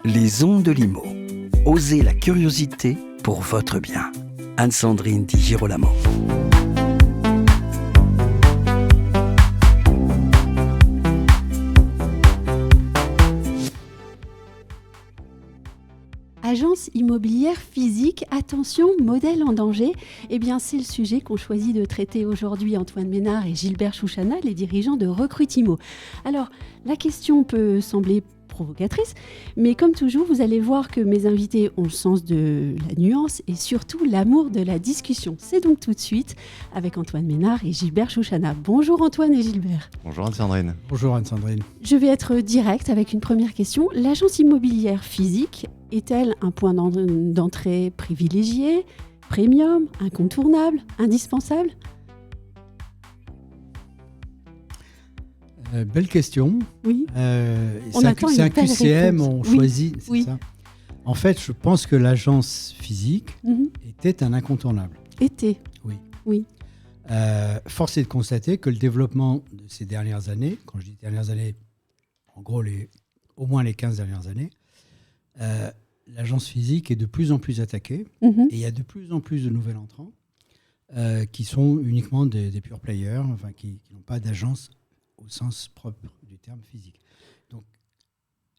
Les ondes de Limo. Osez la curiosité pour votre bien. Anne-Sandrine Di Girolamo. Agence immobilière physique, attention, modèle en danger. Eh bien, c'est le sujet qu'ont choisi de traiter aujourd'hui Antoine Ménard et Gilbert Chouchana, les dirigeants de Recrutimo. Alors, la question peut sembler provocatrice, mais comme toujours, vous allez voir que mes invités ont le sens de la nuance et surtout l'amour de la discussion. C'est donc tout de suite avec Antoine Ménard et Gilbert Chouchana. Bonjour Antoine et Gilbert. Bonjour Anne-Sandrine. Bonjour Anne-Sandrine. Je vais être direct avec une première question. L'agence immobilière physique est-elle un point d'entrée privilégié, premium, incontournable, indispensable ? Belle question. Oui. C'est un QCM, on choisit, c'est oui. ça. En fait, je pense que l'agence physique était un incontournable. Était. Oui. Force est de constater que le développement de ces dernières années, quand je dis dernières années, en gros au moins les 15 dernières années, l'agence physique est de plus en plus attaquée et il y a de plus en plus de nouveaux entrants qui sont uniquement des pure players, enfin, qui n'ont pas d'agence au sens propre du terme physique. Donc,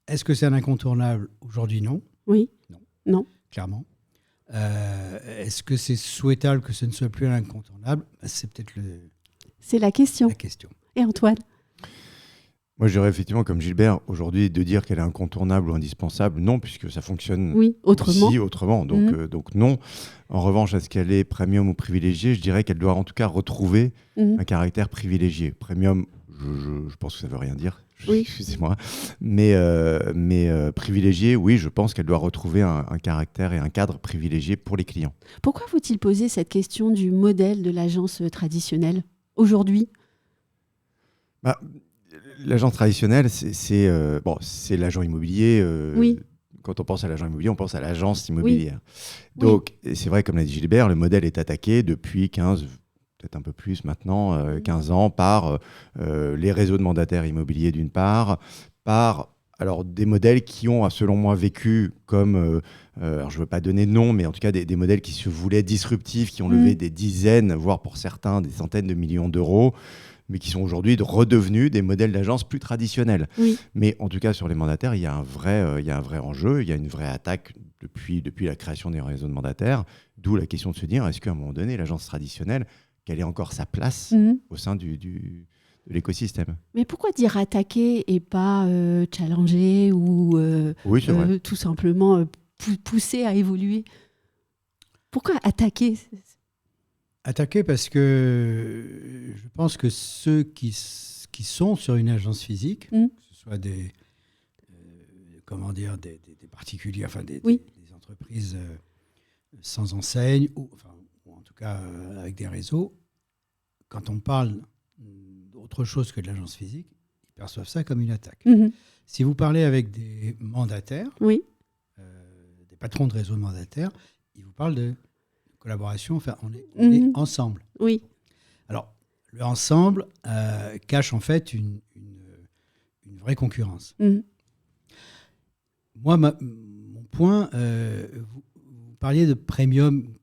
est-ce que c'est un incontournable ? Aujourd'hui, non. Oui. Non. Clairement. Est-ce que c'est souhaitable que ce ne soit plus un incontournable ? C'est peut-être C'est la question. La question. Et Antoine ? Moi, je dirais effectivement, comme Gilbert, aujourd'hui, de dire qu'elle est incontournable ou indispensable, non, puisque ça fonctionne autrement. Donc non. En revanche, est-ce qu'elle est premium ou privilégiée ? Je dirais qu'elle doit en tout cas retrouver un caractère privilégié. Premium, je pense que ça ne veut rien dire. Oui. Excusez-moi. Mais privilégiée, oui, je pense qu'elle doit retrouver un caractère et un cadre privilégié pour les clients. Pourquoi faut-il poser cette question du modèle de l'agence traditionnelle aujourd'hui ? L'agence traditionnelle, c'est l'agent immobilier. Oui. Quand on pense à l'agent immobilier, on pense à l'agence immobilière. Oui. Donc, c'est vrai, comme l'a dit Gilbert, le modèle est attaqué depuis 15, peut-être un peu plus maintenant, 15 ans, par les réseaux de mandataires immobiliers d'une part, par des modèles qui ont, selon moi, vécu comme, alors je ne veux pas donner de nom, mais en tout cas des modèles qui se voulaient disruptifs, qui ont levé des dizaines, voire pour certains des centaines de millions d'euros, mais qui sont aujourd'hui redevenus des modèles d'agence plus traditionnels. Oui. Mais en tout cas, sur les mandataires, il y a un vrai enjeu, il y a une vraie attaque depuis la création des réseaux de mandataires, d'où la question de se dire, est-ce qu'à un moment donné, l'agence traditionnelle, quelle est encore sa place au sein de l'écosystème ? Mais pourquoi dire attaquer et pas challenger ou tout simplement pousser à évoluer ? Pourquoi attaquer ? Attaquer parce que je pense que ceux qui sont sur une agence physique, que ce soit des particuliers, enfin des entreprises sans enseigne, ou en tout cas avec des réseaux, quand on parle d'autre chose que de l'agence physique, ils perçoivent ça comme une attaque. Si vous parlez avec des mandataires, des patrons de réseaux de mandataires, ils vous parlent de collaboration, enfin, on est ensemble. Oui. Alors, le ensemble cache en fait une vraie concurrence. Moi, mon point, vous parliez de premium,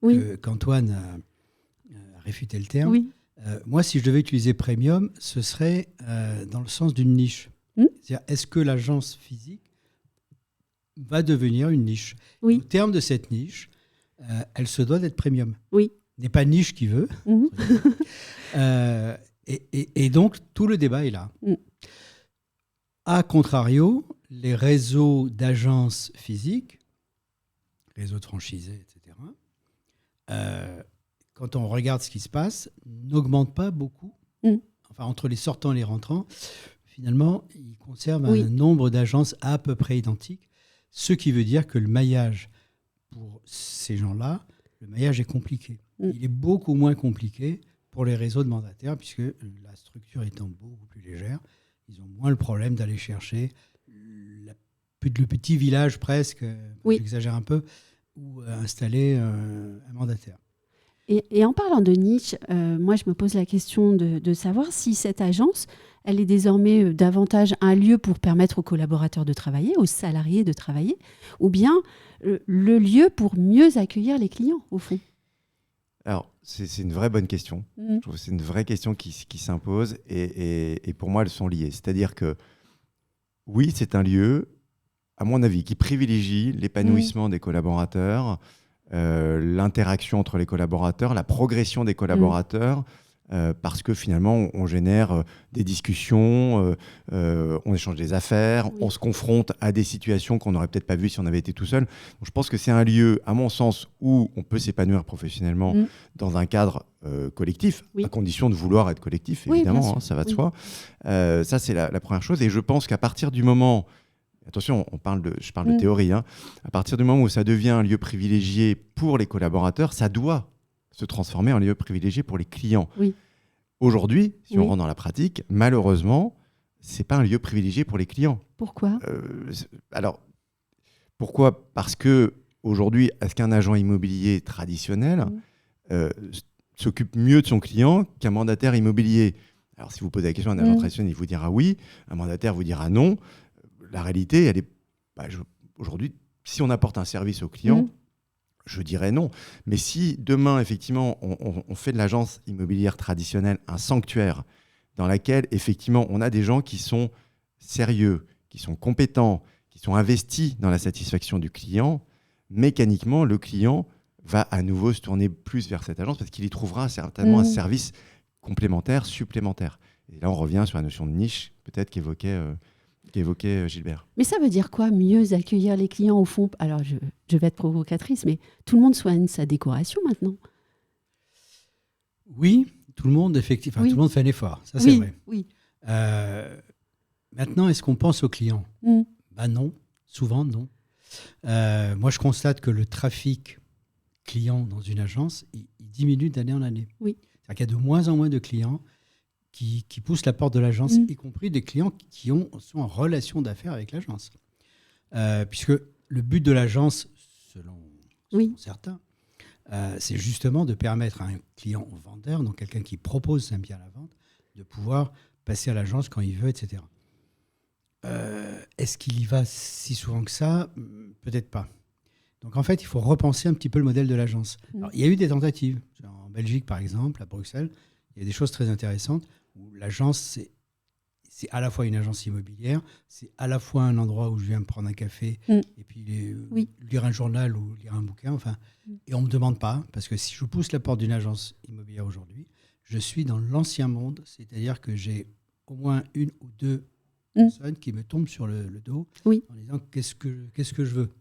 qu'Antoine a réfuté le terme. Oui. Moi, si je devais utiliser premium, ce serait dans le sens d'une niche. C'est-à-dire, est-ce que l'agence physique va devenir une niche ? Au terme de cette niche, elle se doit d'être premium. Oui. N'est pas niche qui veut. Et donc, tout le débat est là. A contrario, les réseaux d'agences physiques, réseaux de franchisés, etc., quand on regarde ce qui se passe, n'augmentent pas beaucoup. Enfin, entre les sortants et les rentrants, finalement, ils conservent un nombre d'agences à peu près identique, ce qui veut dire que le maillage pour ces gens-là, le maillage est compliqué. Il est beaucoup moins compliqué pour les réseaux de mandataires, puisque la structure étant beaucoup plus légère, ils ont moins le problème d'aller chercher le petit village presque, j'exagère un peu, où installer un mandataire. Et en parlant de niche, moi je me pose la question de savoir si cette agence, elle est désormais davantage un lieu pour permettre aux collaborateurs de travailler, aux salariés de travailler, ou bien le lieu pour mieux accueillir les clients, au fond? Alors, c'est une vraie bonne question. Je trouve que c'est une vraie question qui s'impose et pour moi, elles sont liées. C'est-à-dire que oui, c'est un lieu, à mon avis, qui privilégie l'épanouissement des collaborateurs, l'interaction entre les collaborateurs, la progression des collaborateurs, parce que finalement, on génère des discussions, on échange des affaires, on se confronte à des situations qu'on n'aurait peut-être pas vues si on avait été tout seul. Donc, je pense que c'est un lieu, à mon sens, où on peut s'épanouir professionnellement dans un cadre collectif, à condition de vouloir être collectif, évidemment, ça va de soi. Ça, c'est la première chose. Et je pense qu'à partir du moment... Attention, je parle de théorie. À partir du moment où ça devient un lieu privilégié pour les collaborateurs, ça doit se transformer en lieu privilégié pour les clients. Aujourd'hui, si on rentre dans la pratique, malheureusement, ce n'est pas un lieu privilégié pour les clients. Pourquoi ? Alors, pourquoi ? Parce qu'aujourd'hui, est-ce qu'un agent immobilier traditionnel s'occupe mieux de son client qu'un mandataire immobilier ? Alors, si vous posez la question à un agent traditionnel, il vous dira oui, un mandataire vous dira non. La réalité, elle est... aujourd'hui, si on apporte un service au client, je dirais non. Mais si demain, effectivement, on fait de l'agence immobilière traditionnelle un sanctuaire dans lequel, effectivement, on a des gens qui sont sérieux, qui sont compétents, qui sont investis dans la satisfaction du client, mécaniquement, le client va à nouveau se tourner plus vers cette agence parce qu'il y trouvera certainement un service complémentaire, supplémentaire. Et là, on revient sur la notion de niche, peut-être qu'évoquait Gilbert. Mais ça veut dire quoi, mieux accueillir les clients au fond ? Alors, je vais être provocatrice, mais tout le monde soigne sa décoration maintenant. Oui, tout le monde, effectivement, tout le monde fait un effort, ça c'est vrai. Oui. Maintenant, est-ce qu'on pense aux clients ? Non, souvent non. Moi, je constate que le trafic client dans une agence, il diminue d'année en année. C'est-à-dire qu'il y a de moins en moins de clients qui poussent la porte de l'agence, y compris des clients qui sont en relation d'affaires avec l'agence. Puisque le but de l'agence, selon certains, c'est justement de permettre à un client vendeur, donc quelqu'un qui propose un bien à la vente, de pouvoir passer à l'agence quand il veut, etc. Est-ce qu'il y va si souvent que ça ? Peut-être pas. Donc en fait, il faut repenser un petit peu le modèle de l'agence. Alors, il y a eu des tentatives. En Belgique, par exemple, à Bruxelles, il y a des choses très intéressantes où l'agence, c'est à la fois une agence immobilière, c'est à la fois un endroit où je viens me prendre un café et puis lire un journal ou lire un bouquin. Enfin, et on ne me demande pas, parce que si je pousse la porte d'une agence immobilière aujourd'hui, je suis dans l'ancien monde, c'est-à-dire que j'ai au moins une ou deux personnes qui me tombent sur le dos en disant qu'est-ce que je veux.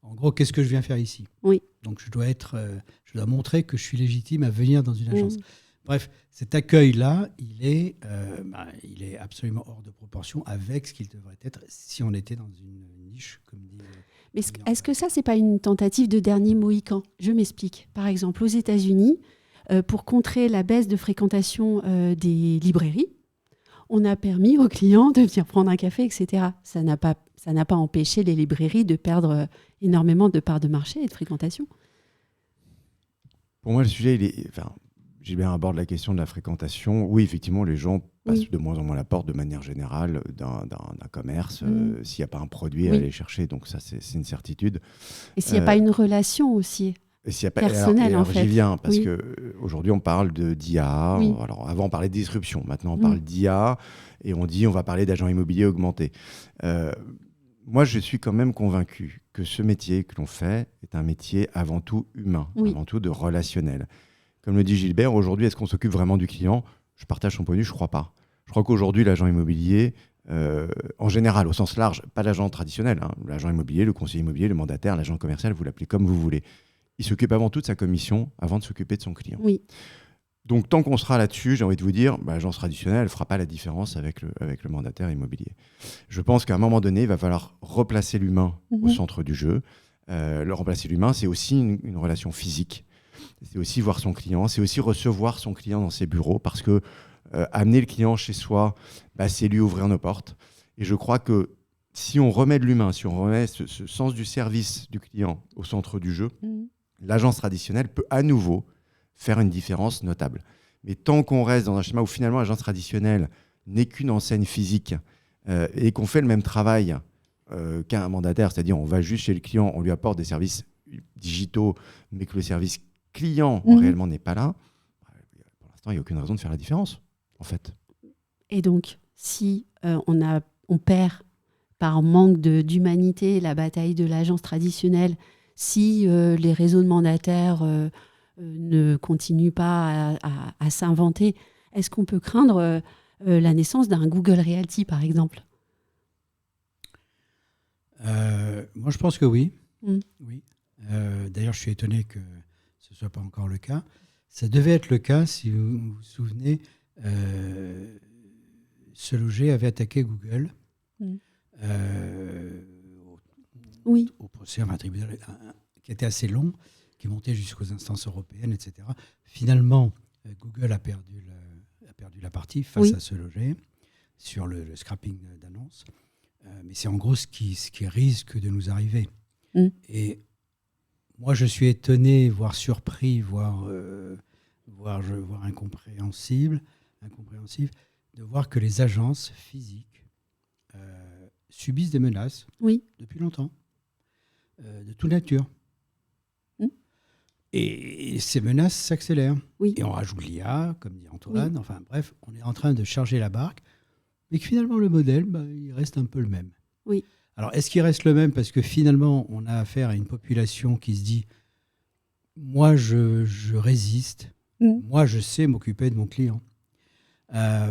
En gros, qu'est-ce que je viens faire ici ? Donc, je dois montrer que je suis légitime à venir dans une agence. Bref, cet accueil-là, il est absolument hors de proportion avec ce qu'il devrait être si on était dans une niche, comme dit... Mais est-ce que ça, c'est pas une tentative de dernier mohican ? Je m'explique. Par exemple, aux États-Unis, pour contrer la baisse de fréquentation des librairies, on a permis aux clients de venir prendre un café, etc. Ça n'a pas empêché les librairies de perdre énormément de parts de marché et de fréquentation. Pour moi, le sujet, Gilbert aborde la question de la fréquentation. Oui, effectivement, les gens passent de moins en moins la porte de manière générale d'un commerce s'il n'y a pas un produit à aller chercher. Donc ça, c'est une certitude. Et s'il n'y a pas une relation aussi personnelle, en fait. J'y viens, parce qu'aujourd'hui, on parle d'IA. Alors, avant, on parlait de disruption. Maintenant, on parle d'IA et on dit on va parler d'agents immobiliers augmentés. Moi, je suis quand même convaincu que ce métier que l'on fait est un métier avant tout humain, avant tout de relationnel. Comme le dit Gilbert, aujourd'hui, est-ce qu'on s'occupe vraiment du client ? Je partage son point de vue, je ne crois pas. Je crois qu'aujourd'hui, l'agent immobilier, en général, au sens large, pas l'agent traditionnel, l'agent immobilier, le conseiller immobilier, le mandataire, l'agent commercial, vous l'appelez comme vous voulez. Il s'occupe avant tout de sa commission avant de s'occuper de son client. Donc, tant qu'on sera là-dessus, j'ai envie de vous dire, l'agence traditionnelle, elle ne fera pas la différence avec le mandataire immobilier. Je pense qu'à un moment donné, il va falloir replacer l'humain au centre du jeu. Remplacer l'humain, c'est aussi une relation physique. C'est aussi voir son client, c'est aussi recevoir son client dans ses bureaux, parce que amener le client chez soi, c'est lui ouvrir nos portes. Et je crois que si on remet de l'humain, si on remet ce sens du service du client au centre du jeu, l'agence traditionnelle peut à nouveau faire une différence notable. Mais tant qu'on reste dans un schéma où finalement l'agence traditionnelle n'est qu'une enseigne physique et qu'on fait le même travail qu'un mandataire, c'est-à-dire on va juste chez le client, on lui apporte des services digitaux, mais que le service client réellement n'est pas là, pour l'instant, il n'y a aucune raison de faire la différence, en fait. Et donc, si on perd par manque d'humanité la bataille de l'agence traditionnelle, si les réseaux de mandataires ne continuent pas à s'inventer, est-ce qu'on peut craindre la naissance d'un Google Realty, par exemple ? Moi, je pense que oui. Oui. D'ailleurs, je suis étonné que ce ne soit pas encore le cas. Ça devait être le cas, si vous vous souvenez, SeLoger avait attaqué Google au procès, un tribunal qui était assez long, qui montait jusqu'aux instances européennes, etc. Finalement, Google a perdu la partie face à SeLoger sur le scrapping d'annonces. Mais c'est en gros ce qui risque de nous arriver. Et moi, je suis étonné, voire surpris, voire incompréhensible, de voir que les agences physiques subissent des menaces depuis longtemps, de toute nature. Et ces menaces s'accélèrent. Et on rajoute l'IA, comme dit Antoine. Enfin bref, on est en train de charger la barque. Mais que finalement, le modèle, il reste un peu le même. Alors, est-ce qu'il reste le même parce que finalement, on a affaire à une population qui se dit « Moi, je résiste. Moi, je sais m'occuper de mon client.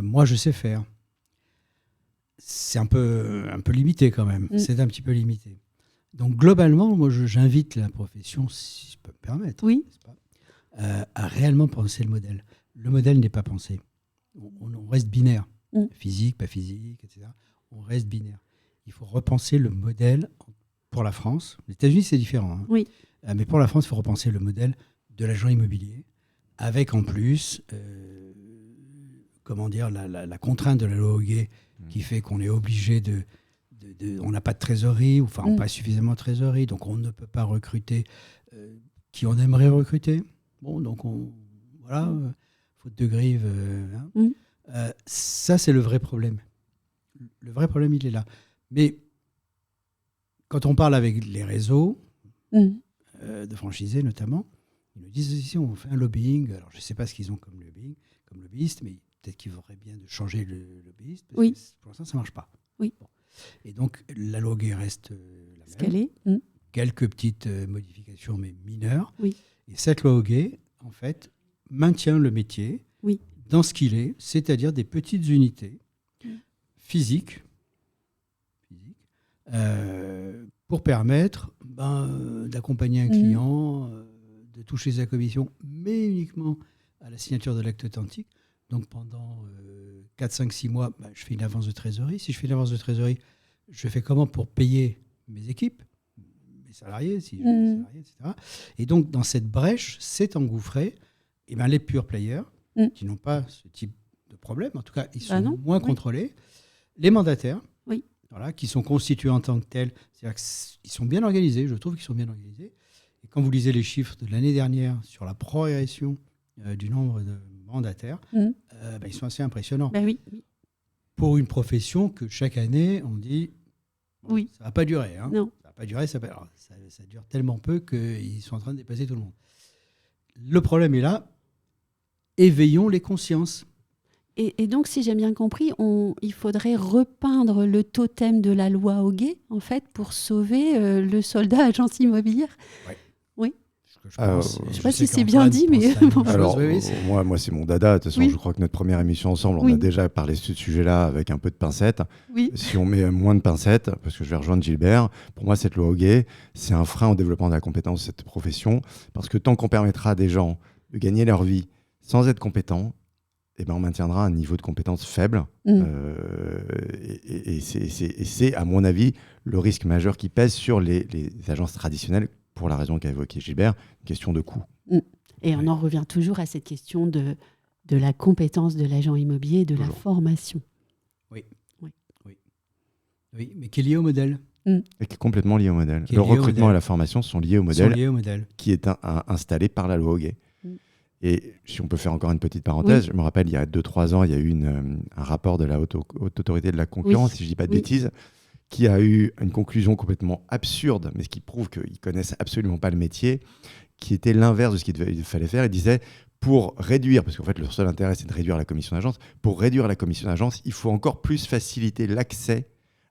Moi, je sais faire. » C'est un peu limité quand même. C'est un petit peu limité. Donc, globalement, moi, j'invite la profession, si je peux me permettre, n'est-ce pas, à réellement penser le modèle. Le modèle n'est pas pensé. On reste binaire. Physique, pas physique, etc. On reste binaire. Il faut repenser le modèle pour la France. Les États-Unis, c'est différent. Mais pour la France, il faut repenser le modèle de l'agent immobilier, avec en plus, la contrainte de la loi Hoguet qui fait qu'on est obligé on n'a pas de trésorerie, enfin, on n'a pas suffisamment de trésorerie, donc on ne peut pas recruter qui on aimerait recruter. Bon, donc faute de grive. Ça, c'est le vrai problème. Le vrai problème, il est là. Mais quand on parle avec les réseaux de franchisés notamment, ils nous disent si on fait un lobbying. Alors, je ne sais pas ce qu'ils ont comme lobbyiste, mais peut-être qu'ils voudraient bien de changer le lobbyiste. Parce que pour l'instant, ça ne marche pas. Bon. Et donc, la loi Hoguet reste la même. Quelques petites modifications, mais mineures. Et cette loi Hoguet, en fait, maintient le métier dans ce qu'il est, c'est-à-dire des petites unités physiques pour permettre d'accompagner un client, de toucher sa commission, mais uniquement à la signature de l'acte authentique. Donc pendant 4, 5, 6 mois, je fais une avance de trésorerie. Si je fais une avance de trésorerie, je fais comment pour payer mes équipes, mes salariés, si j'ai des salariés, etc. Et donc dans cette brèche, s'est engouffré les pure players, qui n'ont pas ce type de problème. En tout cas, ils sont moins contrôlés. Les mandataires, qui sont constitués en tant que tels, c'est-à-dire qu'ils sont bien organisés, je trouve qu'ils sont bien organisés. Et quand vous lisez les chiffres de l'année dernière sur la progression du nombre de mandataires, ils sont assez impressionnants. Pour une profession que chaque année, on dit ça ne va pas durer. Ça ne va pas durer, ça dure tellement peu qu'ils sont en train de dépasser tout le monde. Le problème est là. Éveillons les consciences. Et donc, si j'ai bien compris, il faudrait repeindre le totem de la loi Hoguet, en fait, pour sauver le soldat agence immobilière. Oui. Je ne sais pas si c'est bien dit, mais... Alors, moi, c'est mon dada. De toute façon, je crois que notre première émission ensemble, on a déjà parlé de ce sujet-là avec un peu de pincettes. Si on met moins de pincettes, parce que je vais rejoindre Gilbert, pour moi, cette loi Hoguet, c'est un frein au développement de la compétence de cette profession, parce que tant qu'on permettra à des gens de gagner leur vie sans être compétents, on maintiendra un niveau de compétence faible. Et c'est, à mon avis, le risque majeur qui pèse sur les agences traditionnelles, pour la raison qu'a évoquée Gilbert, une question de coût. Et on en revient toujours à cette question de la compétence de l'agent immobilier et de la formation. Oui, mais qui est lié au modèle. Et qui est complètement lié au modèle. Le recrutement et la formation sont liés au modèle, Qui est installé par la loi Hoguet. Et si on peut faire encore une petite parenthèse, je me rappelle, il y a 2-3 ans, il y a eu un rapport de la haute autorité de la concurrence, si je ne dis pas de bêtises, qui a eu une conclusion complètement absurde, mais ce qui prouve qu'ils ne connaissent absolument pas le métier, qui était l'inverse de ce qu'il fallait faire. Il disait, pour réduire, parce qu'en fait, leur seul intérêt, c'est de réduire la commission d'agence, pour réduire la commission d'agence, il faut encore plus faciliter l'accès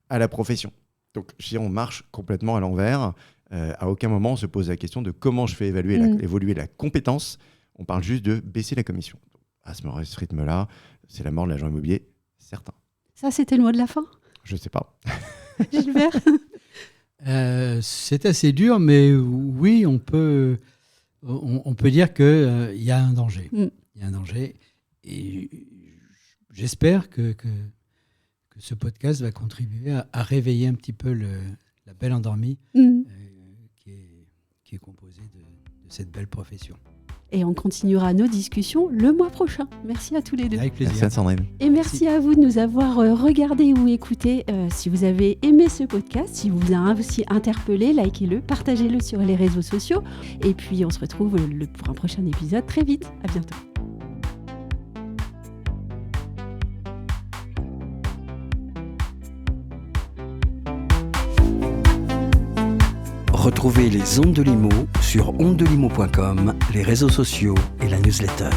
à la profession. Donc, si on marche complètement à l'envers, à aucun moment, on se pose la question de comment je fais évoluer la compétence. On parle juste de baisser la commission. À ce rythme-là, c'est la mort de l'agent immobilier, certain. Ça, c'était le mot de la fin ? Je ne sais pas. Gilbert ? C'est assez dur, mais oui, on peut dire qu'il y a un danger. Il y a un danger. Et j'espère que ce podcast va contribuer à réveiller un petit peu la belle endormie qui est composée de cette belle profession. Et on continuera nos discussions le mois prochain. Merci à tous les deux. Avec plaisir. Merci Sandrine. Et merci à vous de nous avoir regardé ou écouté. Si vous avez aimé ce podcast, si vous a aussi interpellé, likez-le, partagez-le sur les réseaux sociaux. Et puis on se retrouve pour un prochain épisode très vite. À bientôt. Retrouvez les Ondes de Limo sur ondedelimo.com, les réseaux sociaux et la newsletter.